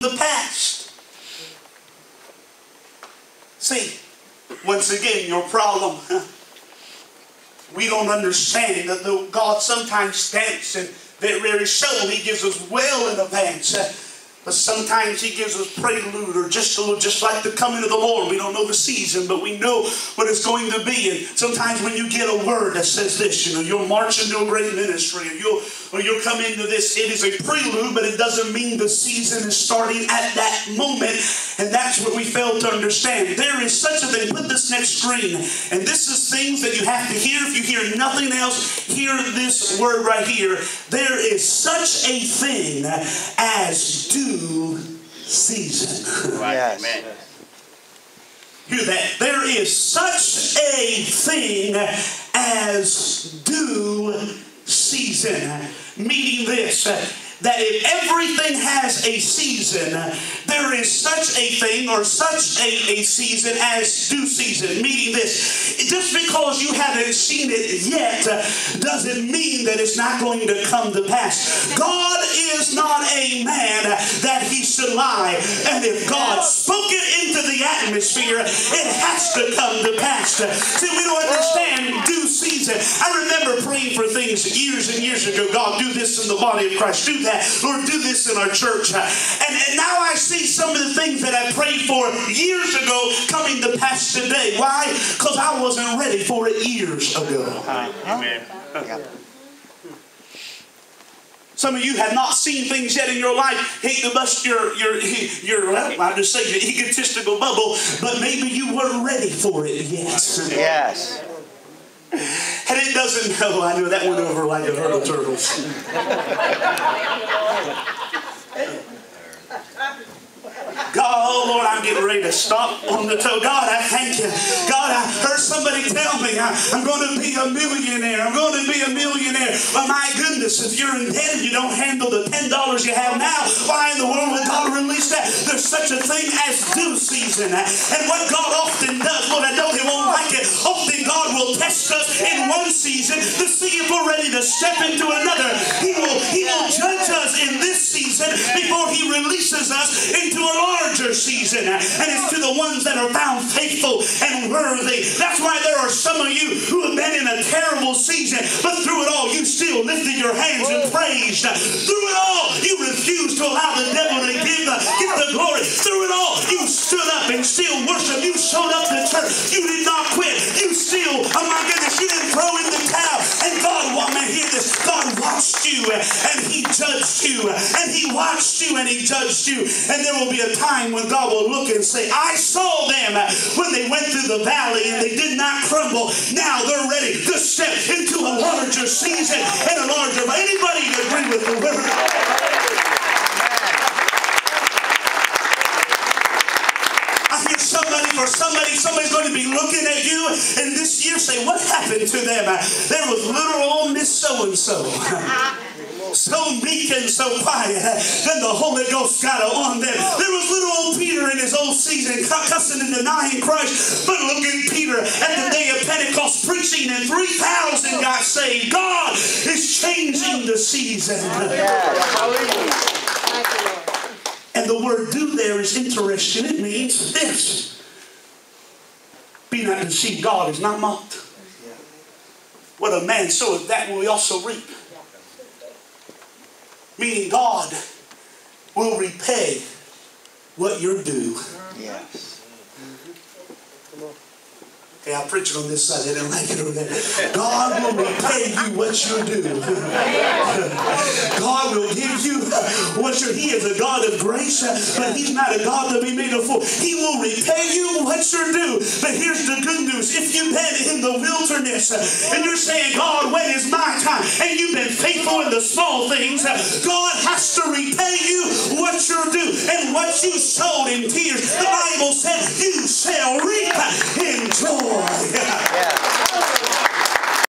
the past. See, once again, your problem, we don't understand that though God sometimes stamps and very show He gives us well in advance. But sometimes He gives us prelude or just a little, just like the coming of the Lord. We don't know the season, but we know what it's going to be. And sometimes when you get a word that says this, you'll march into a great ministry, or you'll come into this. It is a prelude, but it doesn't mean the season is starting at that moment. And that's what we fail to understand. There is such a thing. Put this next screen. And this is things that you have to hear. If you hear nothing else, hear this word right here. There is such a thing as due season. Yes. Hear that? There is such a thing as due season. Meaning this, that if everything has a season, there is such a thing or such a season as due season. Meaning this, just because you haven't seen it yet doesn't mean that it's not going to come to pass. God is not a man that He should lie. And if God spoke it into the atmosphere, it has to come to pass. See, we don't understand due season. I remember praying for things years and years ago. God, do this in the body of Christ. Do that. Lord, do this in our church. And now I see some of the things that I prayed for years ago coming to pass today. Why? Because I wasn't ready for it years ago. Amen. Some of you have not seen things yet in your life. Hate to bust your well, I'll just say your egotistical bubble, but maybe you weren't ready for it yet. Yes. And it doesn't, oh, I know that went over like a herd of turtles. God, oh Lord, I'm getting ready to stop on the toe. God, I thank you. God, I heard somebody tell me I'm going to be a millionaire. I'm going to be a millionaire. But my goodness, if you're in debt and you don't handle the $10 you have now, why in the world would God release that? There's such a thing as due season. And what God often does, Lord, I know He won't like it. Often God will test us in one season to see if we're ready to step into another. He will judge us in this season before He releases us into a larger season. And it's to the ones that are found faithful and worthy. That's why there are some of you who have been in a terrible season, but through it all you still lifted your hands and praised. Through it all you refused to allow the devil to get the glory. Through it all you stood up and still worshiped. You showed up to church. You did not quit. You still, oh my goodness, you didn't throw in the towel. And God, hear this, God watched you and He judged you. And He watched you and He judged you. And there will be a time when God will look and say, I saw them when they went through the valley and they did not crumble. Now they're ready to step into a larger season and a larger. Anybody agree with the word? I hear somebody's going to be looking at you and this year say, what happened to them? There was little old Miss So-and-so. So meek and so quiet. Then the Holy Ghost got on them. There was little old Peter in his old season cussing and denying Christ. But look at Peter at the day of Pentecost preaching and 3,000 got saved. God is changing the season. And the word do there is interesting. It means this. Be not deceived. God is not mocked. What a man soweth, that will he also reap. Meaning God will repay what you're due. Yes. Hey, I'm preaching on this side. I didn't like it over there. God will repay you what you're due. God will give you what you're. He is a God of grace, but He's not a God to be made a fool. He will repay you what you're due. But here's the good news. If you've been in the wilderness and you're saying, God, when is my time? And you've been faithful in the small things, God has to repay you what you're due. And what you sowed in tears, the Bible said, you shall reap in joy.